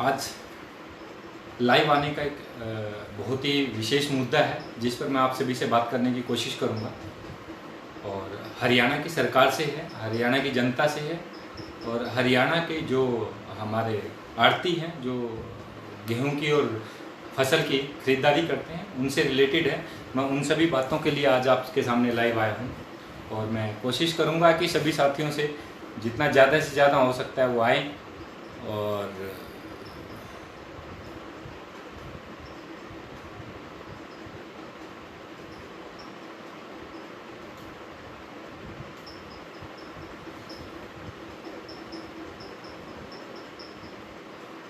आज लाइव आने का एक बहुत ही विशेष मुद्दा है जिस पर मैं आप सभी से बात करने की कोशिश करूंगा और हरियाणा की सरकार से है, हरियाणा की जनता से है और हरियाणा के जो हमारे आड़ती हैं जो गेहूं की और फसल की खरीदारी करते हैं उनसे रिलेटेड है। मैं उन सभी बातों के लिए आज आपके सामने लाइव आया हूं और मैं कोशिश करूंगा कि सभी साथियों से जितना ज़्यादा से ज़्यादा हो सकता है वो आए और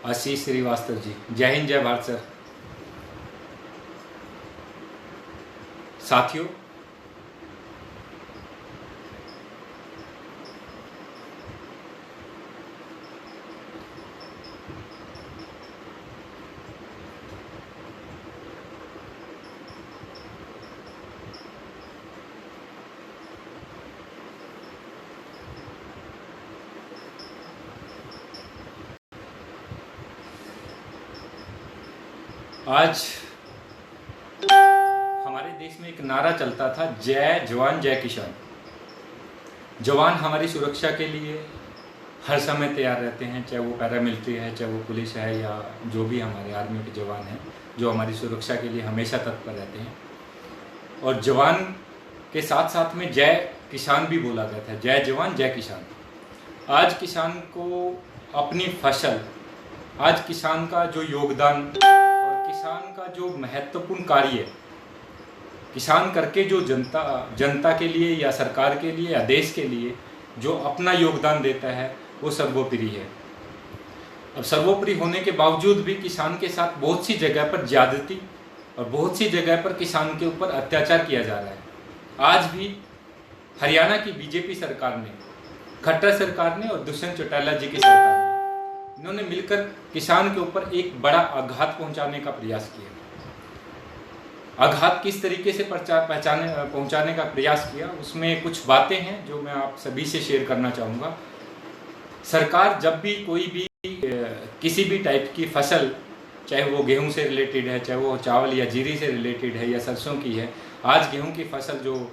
आशीष श्रीवास्तव जी, जय हिंद, जय भारत सर। साथियों, आज हमारे देश में एक नारा चलता था, जय जवान जय किसान। जवान हमारी सुरक्षा के लिए हर समय तैयार रहते हैं, चाहे वो पैरामिलिट्री है, चाहे वो पुलिस है या जो भी हमारे आर्मी के जवान हैं जो हमारी सुरक्षा के लिए हमेशा तत्पर रहते हैं। और जवान के साथ साथ में जय किसान भी बोला गया था, जय जवान जय किसान। आज किसान को अपनी फसल, आज किसान का जो योगदान, किसान का जो महत्वपूर्ण कार्य, किसान करके जो जनता के लिए या सरकार के लिए या देश के लिए जो अपना योगदान देता है वो सर्वोपरि है। अब सर्वोपरि होने के बावजूद भी किसान के साथ बहुत सी जगह पर ज्यादती और बहुत सी जगह पर किसान के ऊपर अत्याचार किया जा रहा है। आज भी हरियाणा की बीजेपी सरकार ने, खट्टर सरकार ने और दुष्यंत चौटाला जी की सरकार ने, इन्होंने मिलकर किसान के ऊपर एक बड़ा आघात पहुंचाने का प्रयास किया। आघात किस तरीके से पहुंचाने का प्रयास किया, उसमें कुछ बातें हैं जो मैं आप सभी से शेयर करना चाहूँगा। सरकार जब भी कोई भी किसी भी टाइप की फसल, चाहे वो गेहूं से रिलेटेड है, चाहे वो चावल या जीरी से रिलेटेड है या सरसों की है, आज गेहूं की फसल जो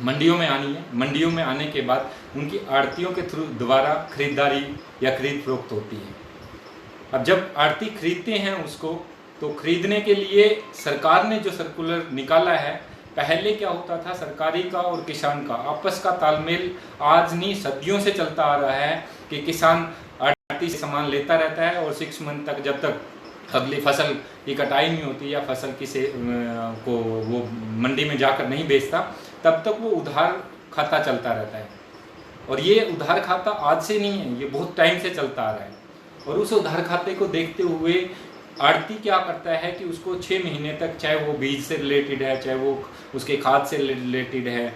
मंडियों में आनी है, मंडियों में आने के बाद उनकी आड़तियों के थ्रू द्वारा खरीदारी या खरीद फरोख्त होती है। अब जब आड़ती खरीदते हैं उसको, तो खरीदने के लिए सरकार ने जो सर्कुलर निकाला है, पहले क्या होता था, सरकारी का और किसान का आपस का तालमेल आज नहीं सदियों से चलता आ रहा है कि किसान आड़ती से सामान लेता रहता है और 6 मंथ तक, जब तक अगली फसल की कटाई नहीं होती या फसल को वो मंडी में जाकर नहीं बेचता, तब तक वो उधार खाता चलता रहता है। और ये उधार खाता आज से नहीं है, ये बहुत टाइम से चलता आ रहा है। और उस उधार खाते को देखते हुए आड़ती क्या करता है कि उसको 6 महीने तक, चाहे वो बीज से रिलेटेड है, चाहे वो उसके खाद से रिलेटेड है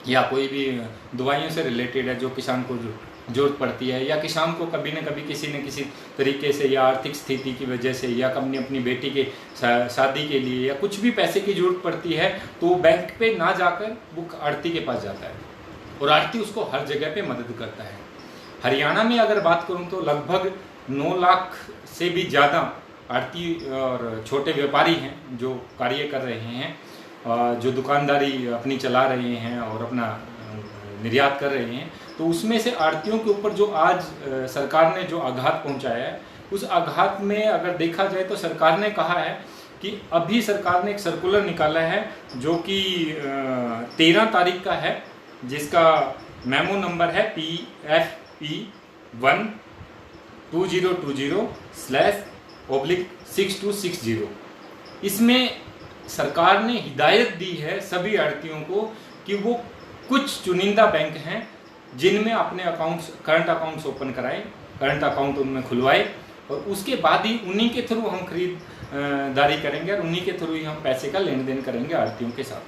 या कोई भी दवाइयों से रिलेटेड है जो किसान को जरूरत पड़ती है, या किसान को कभी न कभी किसी न किसी तरीके से या आर्थिक स्थिति की वजह से या अपनी बेटी के शादी के लिए या कुछ भी पैसे की जरूरत पड़ती है, तो वो बैंक पे ना जाकर वो आड़ती के पास जाता है और आड़ती उसको हर जगह पे मदद करता है। हरियाणा में अगर बात करूं तो लगभग 9 लाख से भी ज़्यादा आड़ती और छोटे व्यापारी हैं जो कार्य कर रहे हैं, जो दुकानदारी अपनी चला रहे हैं और अपना निर्यात कर रहे हैं। तो उसमें से आड़तियों के ऊपर जो आज सरकार ने जो आघात पहुंचाया है, उस आघात में अगर देखा जाए तो सरकार ने कहा है कि अभी सरकार ने एक सर्कुलर निकाला है जो कि 13 तारीख का है, जिसका मेमो नंबर है PFP12020/6260। इसमें सरकार ने हिदायत दी है सभी आड़तियों को कि वो कुछ चुनिंदा बैंक हैं जिनमें अपने अकाउंट्स, करंट अकाउंट्स ओपन कराएं, करंट अकाउंट उनमें खुलवाएं और उसके बाद ही उन्हीं के थ्रू हम खरीदारी करेंगे और उन्हीं के थ्रू ही हम पैसे का लेन देन करेंगे आड़तियों के साथ।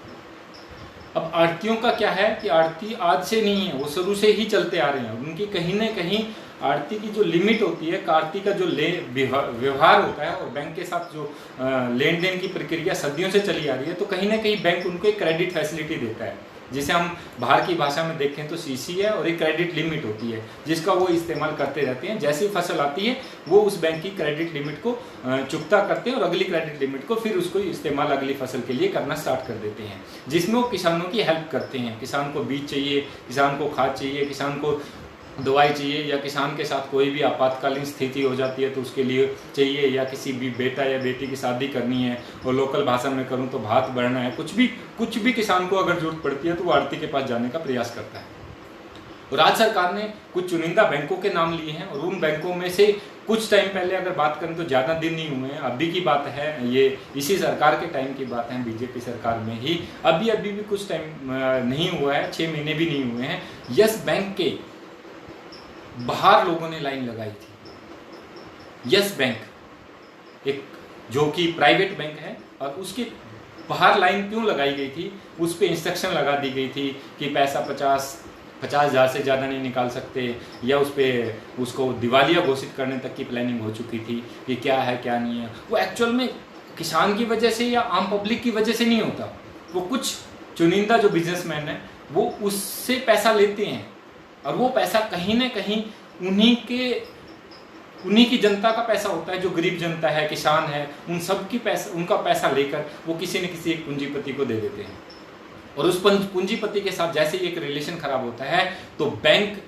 अब आड़तियों का क्या है कि आड़ती आज से नहीं है, वो शुरू से ही चलते आ रहे हैं। उनकी कहीं ना कहीं आड़ती की जो लिमिट होती है, आड़ती का जो व्यवहार होता है और बैंक के साथ जो लेन देन की प्रक्रिया सदियों से चली आ रही है, तो कहीं ना कहीं बैंक उनको एक क्रेडिट फैसिलिटी देता है जिसे हम बाहर की भाषा में देखें तो सीसी है, और एक क्रेडिट लिमिट होती है जिसका वो इस्तेमाल करते रहते हैं। जैसी फसल आती है वो उस बैंक की क्रेडिट लिमिट को चुकता करते हैं और अगली क्रेडिट लिमिट को फिर उसको इस्तेमाल अगली फसल के लिए करना स्टार्ट कर देते हैं, जिसमें वो किसानों की हेल्प करते हैं। किसान को बीज चाहिए, किसान को खाद चाहिए, किसान को दवाई चाहिए, या किसान के साथ कोई भी आपातकालीन स्थिति हो जाती है तो उसके लिए चाहिए, या किसी भी बेटा या बेटी की शादी करनी है और लोकल भाषा में करूं तो भात बढ़ना है, कुछ भी किसान को अगर जरूरत पड़ती है तो वो आड़ती के पास जाने का प्रयास करता है। और राज्य सरकार ने कुछ चुनिंदा बैंकों के नाम लिए हैं, और उन बैंकों में से कुछ टाइम पहले अगर बात करें तो ज़्यादा दिन नहीं हुए हैं, अभी की बात है, ये इसी सरकार के टाइम की बात है, बीजेपी सरकार में ही अभी भी कुछ टाइम नहीं हुआ है, 6 महीने भी नहीं हुए हैं। यस बैंक के बाहर लोगों ने लाइन लगाई थी। यस बैंक एक जो कि प्राइवेट बैंक है, और उसके बाहर लाइन क्यों लगाई गई थी, उस पर इंस्ट्रक्शन लगा दी गई थी कि पैसा 50,000 से ज़्यादा नहीं निकाल सकते, या उसको दिवालिया घोषित करने तक की प्लानिंग हो चुकी थी कि क्या है क्या नहीं है। वो एक्चुअल में किसान की वजह से या आम पब्लिक की वजह से नहीं होता, वो कुछ चुनिंदा जो बिजनेसमैन है वो उससे पैसा लेते हैं, और वो पैसा कहीं ना कहीं उन्हीं की जनता का पैसा होता है, जो गरीब जनता है, किसान है, उनका पैसा लेकर वो किसी न किसी एक पूंजीपति को दे देते हैं। और उस पूंजीपति के साथ जैसे ही एक रिलेशन खराब होता है तो बैंक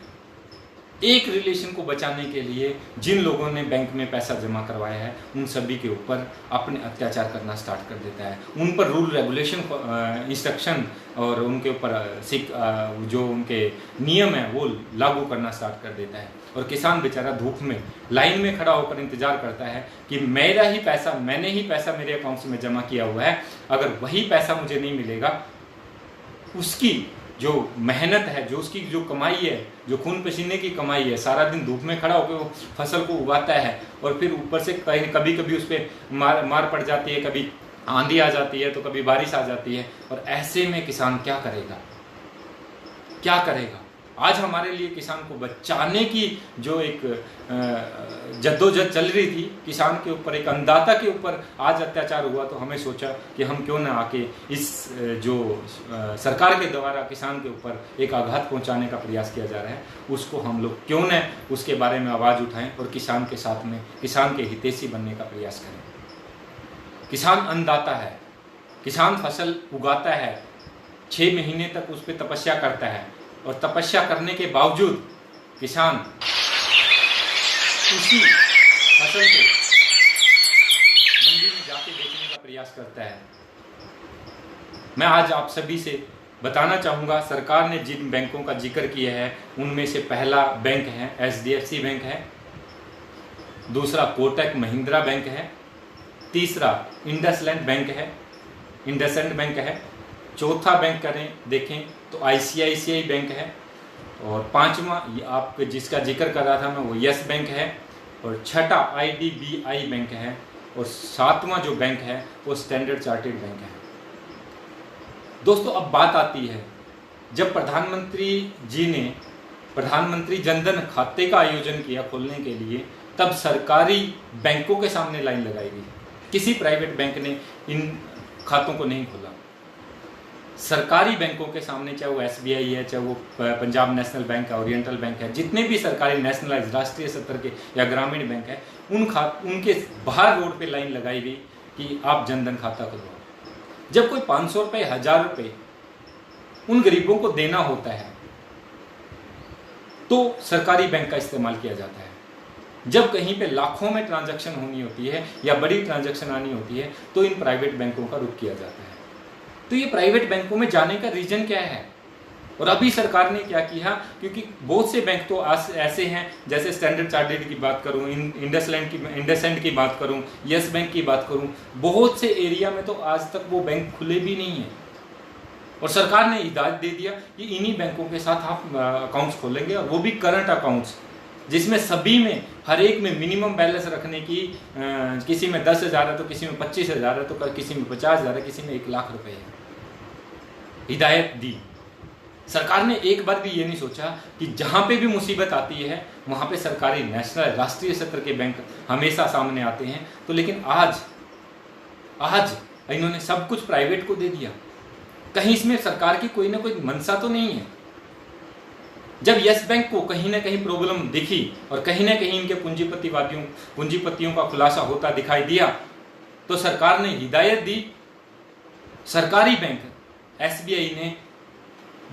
एक रिलेशन को बचाने के लिए जिन लोगों ने बैंक में पैसा जमा करवाया है उन सभी के ऊपर अपने अत्याचार करना स्टार्ट कर देता है। उन पर रूल रेगुलेशन इंस्ट्रक्शन और उनके ऊपर जो उनके नियम है वो लागू करना स्टार्ट कर देता है। और किसान बेचारा धूप में लाइन में खड़ा होकर इंतजार करता है कि मैंने ही पैसा मेरे अकाउंट्स में जमा किया हुआ है, अगर वही पैसा मुझे नहीं मिलेगा, उसकी जो मेहनत है, जो उसकी जो कमाई है, जो खून पसीने की कमाई है, सारा दिन धूप में खड़ा होकर वो फसल को उगाता है, और फिर ऊपर से कभी कभी उस पर मार पड़ जाती है, कभी आंधी आ जाती है तो कभी बारिश आ जाती है, और ऐसे में किसान क्या करेगा। आज हमारे लिए किसान को बचाने की जो एक जद्दोजहद चल रही थी किसान के ऊपर, एक अन्नदाता के ऊपर आज अत्याचार हुआ, तो हमें सोचा कि हम क्यों ना आके इस जो सरकार के द्वारा किसान के ऊपर एक आघात पहुंचाने का प्रयास किया जा रहा है, उसको हम लोग क्यों न उसके बारे में आवाज़ उठाएं और किसान के साथ में किसान के हितैषी बनने का प्रयास करें। किसान अन्नदाता है, किसान फसल उगाता है, 6 महीने तक उस पर तपस्या करता है, और तपस्या करने के बावजूद किसान उसी फसल को मंडी में जाके बेचने का प्रयास करता है। मैं आज आप सभी से बताना चाहूँगा, सरकार ने जिन बैंकों का जिक्र किया है उनमें से पहला बैंक है HDFC बैंक है, दूसरा कोटक महिंद्रा बैंक है, तीसरा इंडसलैंड बैंक है, चौथा बैंक देखें तो ICICI बैंक है, और पांचवा आप जिसका जिक्र कर रहा था मैं वो यस बैंक है, और छठा IDBI बैंक है, और सातवां जो बैंक है वो स्टैंडर्ड चार्टर्ड बैंक है। दोस्तों, अब बात आती है जब प्रधानमंत्री जी ने प्रधानमंत्री जनधन खाते का आयोजन किया खोलने के लिए, तब सरकारी बैंकों के सामने लाइन लगाई गई। किसी प्राइवेट बैंक ने इन खातों को नहीं खोला। सरकारी बैंकों के सामने, चाहे वो SBI है, चाहे वो पंजाब नेशनल बैंक है, ओरिएंटल बैंक है, जितने भी सरकारी नेशनलाइज राष्ट्रीय स्तर के या ग्रामीण बैंक है, उनके बाहर रोड पे लाइन लगाई गई कि आप जनधन खाता खुलवाओ। जब कोई 500 रुपये, 1000 रुपये उन गरीबों को देना होता है तो सरकारी बैंक का इस्तेमाल किया जाता है। जब कहीं पे लाखों में ट्रांजैक्शन होनी होती है या बड़ी ट्रांजैक्शन आनी होती है तो इन प्राइवेट बैंकों का रुख किया जाता है। तो ये प्राइवेट बैंकों में जाने का रीजन क्या है? और अभी सरकार ने क्या किया, क्योंकि बहुत से बैंक तो ऐसे हैं, जैसे स्टैंडर्ड चार्टर्ड की बात करूं, इंडसलैंड की बात करूं, यस बैंक की बात करूं, बहुत से एरिया में तो आज तक वो बैंक खुले भी नहीं है, और सरकार ने हिदायत दे दिया कि इन्हीं बैंकों के साथ आप अकाउंट्स खोलेंगे, और वो भी करंट अकाउंट्स, जिसमें सभी में हर एक में मिनिमम बैलेंस रखने की, किसी में 10,000 है तो किसी में 25,000 है तो किसी में 50,000 है, किसी में 1 लाख रुपए है। हिदायत दी सरकार ने। एक बार भी ये नहीं सोचा कि जहाँ पे भी मुसीबत आती है वहाँ पे सरकारी नेशनल राष्ट्रीय स्तर के बैंक हमेशा सामने आते हैं। तो लेकिन आज इन्होंने सब कुछ प्राइवेट को दे दिया। कहीं इसमें सरकार की कोई ना कोई मंशा तो नहीं है। जब यस बैंक को कहीं ना कहीं प्रॉब्लम दिखी और कहीं ना कहीं इनके पूंजीपतियों का खुलासा होता दिखाई दिया, तो सरकार ने हिदायत दी, सरकारी बैंक एसबीआई ने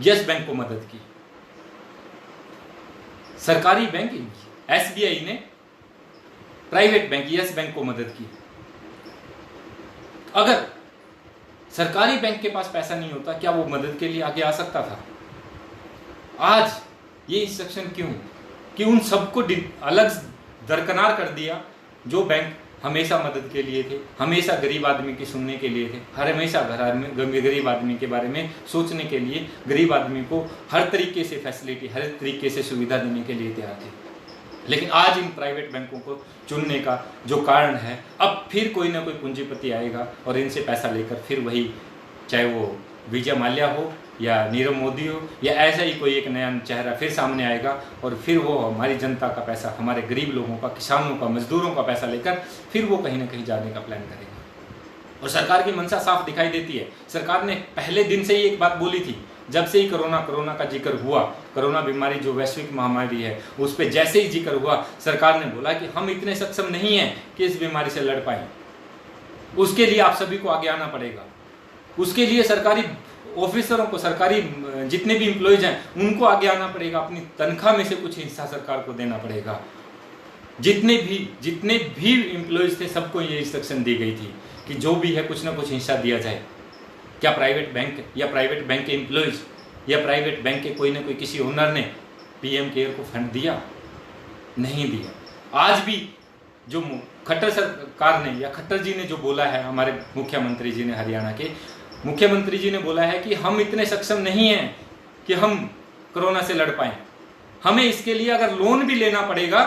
यस बैंक को मदद की। सरकारी बैंक एसबीआई ने प्राइवेट बैंक यस बैंक को मदद की। अगर सरकारी बैंक के पास पैसा नहीं होता, क्या वो मदद के लिए आगे आ सकता था? आज ये इंस्ट्रक्शन क्यों कि उन सबको अलग दरकिनार कर दिया जो बैंक हमेशा मदद के लिए थे, हमेशा गरीब आदमी की सुनने के लिए थे, हमेशा गरीब आदमी के बारे में सोचने के लिए, गरीब आदमी को हर तरीके से फैसिलिटी, हर तरीके से सुविधा देने के लिए तैयार थे। लेकिन आज इन प्राइवेट बैंकों को चुनने का जो कारण है, अब फिर कोई ना कोई पूंजीपति आएगा और इनसे पैसा लेकर फिर वही, चाहे वो विजय माल्या हो या नीरव मोदी हो या ऐसा ही कोई एक नया चेहरा फिर सामने आएगा और फिर वो हमारी जनता का पैसा, हमारे गरीब लोगों का, किसानों का, मजदूरों का पैसा लेकर फिर वो कहीं ना कहीं जाने का प्लान करेगा। और सरकार की मंशा साफ दिखाई देती है। सरकार ने पहले दिन से ही एक बात बोली थी, जब से ही कोरोना का जिक्र हुआ, कोरोना बीमारी जो वैश्विक महामारी है उस पर जैसे ही जिक्र हुआ, सरकार ने बोला कि हम इतने सक्षम नहीं हैं कि इस बीमारी से लड़ पाएं। उसके लिए आप सभी को आगे आना पड़ेगा। उसके लिए सरकारी ऑफिसरों को, सरकारी जितने भी एम्प्लॉयज हैं उनको आगे आना पड़ेगा, अपनी तनख्वाह में से कुछ हिस्सा सरकार को देना पड़ेगा। जितने भी एम्प्लॉयज थे सबको ये इंस्ट्रक्शन दी गई थी कि जो भी है कुछ ना कुछ हिस्सा दिया जाए। क्या प्राइवेट बैंक या प्राइवेट बैंक के एम्प्लॉयज या प्राइवेट बैंक के कोई ना कोई किसी ओनर ने पीएम केयर को फंड दिया? नहीं दिया। आज भी जो खट्टर सरकार ने या खट्टर जी ने जो बोला है, हमारे मुख्यमंत्री जी ने, हरियाणा के मुख्यमंत्री जी ने बोला है कि हम इतने सक्षम नहीं हैं कि हम कोरोना से लड़ पाएं, हमें इसके लिए अगर लोन भी लेना पड़ेगा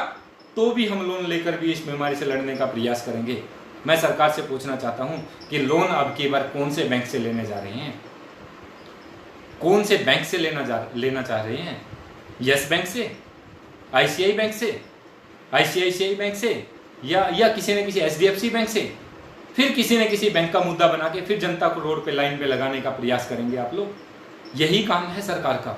तो भी हम लोन लेकर भी इस बीमारी से लड़ने का प्रयास करेंगे। मैं सरकार से पूछना चाहता हूं कि लोन अब की बार कौन से बैंक से लेने जा रहे हैं? कौन से बैंक से लेना चाह रहे हैं? यस बैंक से, आईसीआई बैंक से, आईसीआईसीआई बैंक से या किसी न किसी एचडीएफसी बैंक से? फिर किसी न किसी बैंक का मुद्दा बना के फिर जनता को रोड पे, लाइन पे लगाने का प्रयास करेंगे आप लोग। यही काम है सरकार का।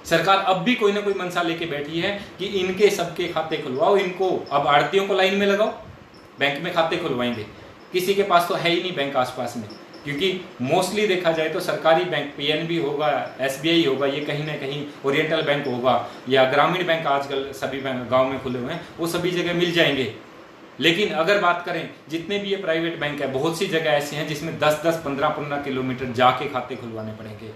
सरकार अब भी कोई ना कोई मंशा लेके बैठी है कि इनके सबके खाते खुलवाओ, इनको अब आड़तियों को लाइन में लगाओ, बैंक में खाते खुलवाएंगे। किसी के पास तो है ही नहीं बैंक आसपास में, क्योंकि मोस्टली देखा जाए तो सरकारी बैंक पीएनबी होगा, एसबीआई होगा, ये कहीं ना कहीं ओरिएंटल बैंक होगा या ग्रामीण बैंक आजकल सभी गांव में खुले हुए हैं, वो सभी जगह मिल जाएंगे। लेकिन अगर बात करें जितने भी ये प्राइवेट बैंक है, बहुत सी जगह ऐसी हैं जिसमें 10-10, 15-15 किलोमीटर जाके खाते खुलवाने पड़ेंगे।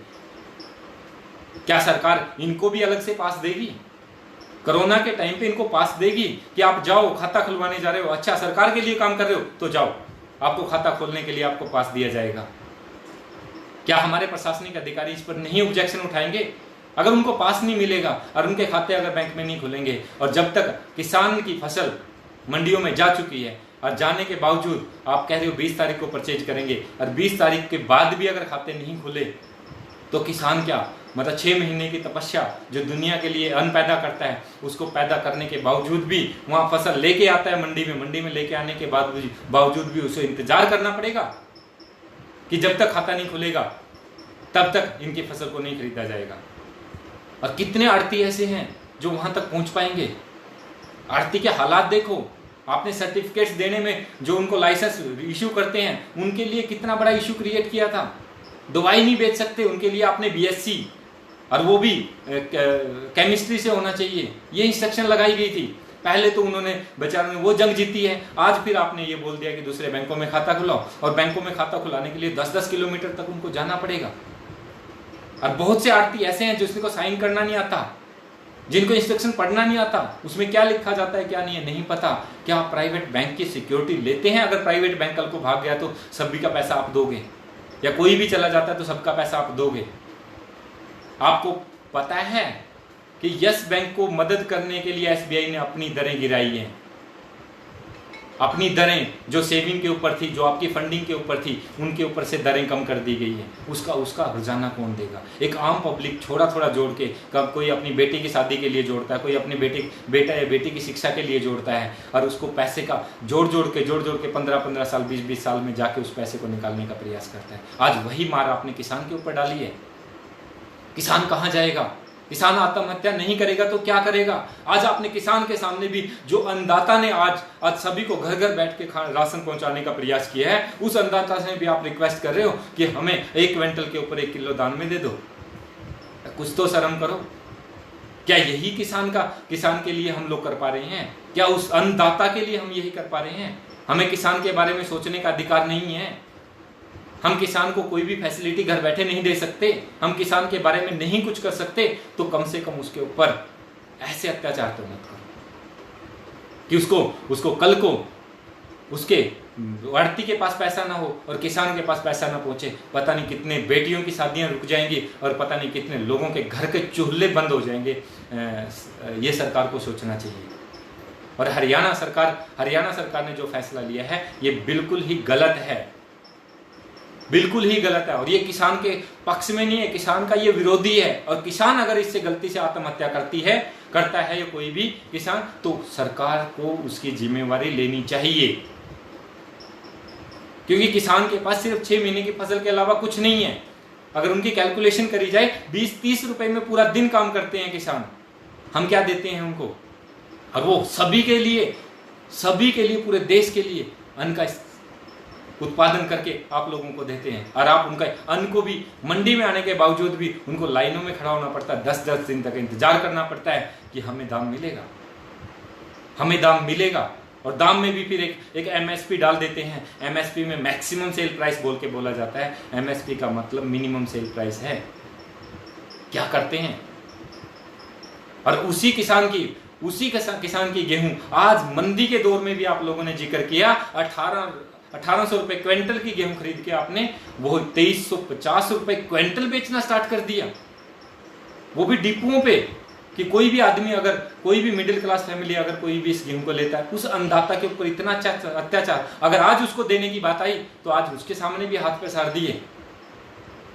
क्या सरकार इनको भी अलग से पास देगी? कोरोना के टाइम पे इनको पास देगी कि आप जाओ खाता खुलवाने जा रहे हो, अच्छा सरकार के लिए काम कर रहे हो तो जाओ, आपको खाता खोलने के लिए आपको पास दिया जाएगा? क्या हमारे प्रशासनिक अधिकारी इस पर नहीं ऑब्जेक्शन उठाएंगे? अगर उनको पास नहीं मिलेगा और उनके खाते अगर बैंक में नहीं खुलेंगे, और जब तक किसान की फसल मंडियों में जा चुकी है और जाने के बावजूद आप कह रहे हो 20 तारीख को परचेज करेंगे और 20 तारीख के बाद भी अगर खाते नहीं खुले, तो किसान क्या, मतलब 6 महीने की तपस्या जो दुनिया के लिए अन्न पैदा करता है, उसको पैदा करने के बावजूद भी वहाँ फसल लेके आता है मंडी में लेके आने के बावजूद भी उसे इंतजार करना पड़ेगा कि जब तक खाता नहीं खुलेगा तब तक इनकी फसल को नहीं खरीदा जाएगा। और कितने आड़ती ऐसे हैं जो वहाँ तक पहुँच पाएंगे? आड़ती के हालात देखो। आपने सर्टिफिकेट्स देने में जो उनको लाइसेंस इशू करते हैं उनके लिए कितना बड़ा इशू क्रिएट किया था। दवाई नहीं बेच सकते, उनके लिए आपने बीएससी और वो भी केमिस्ट्री से होना चाहिए, ये इंस्ट्रक्शन लगाई गई थी। पहले तो उन्होंने बेचारों ने वो जंग जीती है, आज फिर आपने ये बोल दिया कि दूसरे बैंकों में खाता खुलाओ, और बैंकों में खाता खुलाने के लिए 10-10 किलोमीटर तक उनको जाना पड़ेगा। और बहुत से आड़ती ऐसे हैं जिसको साइन करना नहीं आता, जिनको इंस्ट्रक्शन पढ़ना नहीं आता, उसमें क्या लिखा जाता है क्या नहीं है नहीं पता। क्या आप प्राइवेट बैंक की सिक्योरिटी लेते हैं? अगर प्राइवेट बैंक कल को भाग गया तो सभी का पैसा आप दोगे, या कोई भी चला जाता है तो सबका पैसा आप दोगे? आपको पता है कि यस बैंक को मदद करने के लिए एसबीआई ने अपनी दरें गिराई हैं। अपनी दरें जो सेविंग के ऊपर थी, जो आपकी फंडिंग के ऊपर थी, उनके ऊपर से दरें कम कर दी गई हैं। उसका रुझाना कौन देगा? एक आम पब्लिक थोड़ा जोड़ के, कब कोई अपनी बेटी की शादी के लिए जोड़ता है, कोई अपने बेटा या बेटी की शिक्षा के लिए जोड़ता है, और उसको पैसे का जोड़ जोड़ के 15-15 साल 20-20 साल में जाके उस पैसे को निकालने का प्रयास करता है। आज वही मार आपने किसान के ऊपर डाली है। किसान कहाँ जाएगा? किसान आत्महत्या नहीं करेगा तो क्या करेगा? आज आपने किसान के सामने भी, जो अन्नदाता ने आज सभी को घर घर बैठ के राशन पहुंचाने का प्रयास किया है, उस अन्नदाता से भी आप रिक्वेस्ट कर रहे हो कि हमें 1 क्विंटल के ऊपर 1 किलो दान में दे दो। कुछ तो शर्म करो। क्या यही किसान के लिए हम लोग कर पा रहे हैं? क्या उस अन्नदाता के लिए हम यही कर पा रहे हैं? हमें किसान के बारे में सोचने का अधिकार नहीं है? हम किसान को कोई भी फैसिलिटी घर बैठे नहीं दे सकते? हम किसान के बारे में नहीं कुछ कर सकते? तो कम से कम उसके ऊपर ऐसे अत्याचार तो मत करो कि उसको कल को उसके आढ़ती के पास पैसा ना हो और किसान के पास पैसा ना पहुंचे। पता नहीं कितने बेटियों की शादियां रुक जाएंगी और पता नहीं कितने लोगों के घर के चूल्हे बंद हो जाएंगे। ये सरकार को सोचना चाहिए। और हरियाणा सरकार ने जो फैसला लिया है, ये बिल्कुल ही गलत है, बिल्कुल ही गलत है। और ये किसान के पक्ष में नहीं है, किसान का ये विरोधी है। और किसान अगर इससे गलती से आत्महत्या करता है या कोई भी किसान, तो सरकार को उसकी जिम्मेवारी लेनी चाहिए, क्योंकि किसान के पास सिर्फ 6 महीने की फसल के अलावा कुछ नहीं है। अगर उनकी कैलकुलेशन करी जाए, 20-30 रुपए में पूरा दिन काम करते हैं किसान। हम क्या देते हैं उनको? और वो सभी के लिए पूरे देश के लिए अन्न का उत्पादन करके आप लोगों को देते हैं। और आप उनका अन्न को भी मंडी में आने के बावजूद भी उनको लाइनों में खड़ा होना पड़ता है, 10-10 दिन तक इंतजार करना पड़ता है कि हमें दाम मिलेगा। और दाम में भी फिर एक एमएसपी डाल देते हैं। एमएसपी में मैक्सिमम सेल प्राइस बोल के बोला जाता है। एमएसपी का मतलब मिनिमम सेल प्राइस है। क्या करते हैं? और उसी किसान की गेहूं आज मंदी के दौर में भी आप लोगों ने जिक्र किया, 1800 रुपए क्विंटल की गेहूं खरीद के आपने वो 2350 रुपए क्विंटल बेचना स्टार्ट कर दिया, वो भी डिपुओं पे। कि कोई भी आदमी, अगर कोई भी मिडिल क्लास फैमिली अगर कोई भी इस गेहूं को लेता है, उस अन्नदाता के ऊपर इतना अत्याचार अगर आज उसको देने की बात आई तो आज उसके सामने भी हाथ पे सार दिए।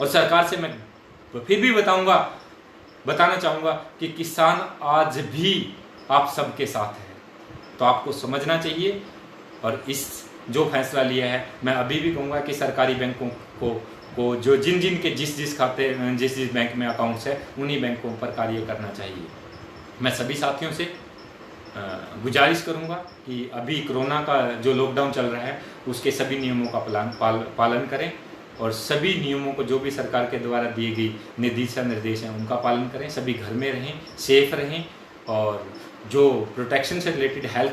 और सरकार से मैं फिर भी बताना चाहूंगा कि किसान आज भी आप सबके साथ है, तो आपको समझना चाहिए। और इस जो फैसला लिया है, मैं अभी भी कहूँगा कि सरकारी बैंकों को जो जिन के जिस खाते जिस बैंक में अकाउंट्स है, उन्हीं बैंकों पर कार्य करना चाहिए। मैं सभी साथियों से गुजारिश करूँगा कि अभी कोरोना का जो लॉकडाउन चल रहा है, उसके सभी नियमों का पालन करें और सभी नियमों को जो भी सरकार के द्वारा दिए गई दिशा निर्देश हैं उनका पालन करें। सभी घर में रहें, सेफ रहें, और जो प्रोटेक्शन से रिलेटेड हेल्थ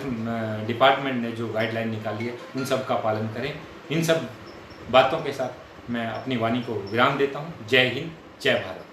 डिपार्टमेंट ने जो गाइडलाइन निकाली है, उन सब का पालन करें। इन सब बातों के साथ मैं अपनी वाणी को विराम देता हूँ। जय हिंद, जय भारत।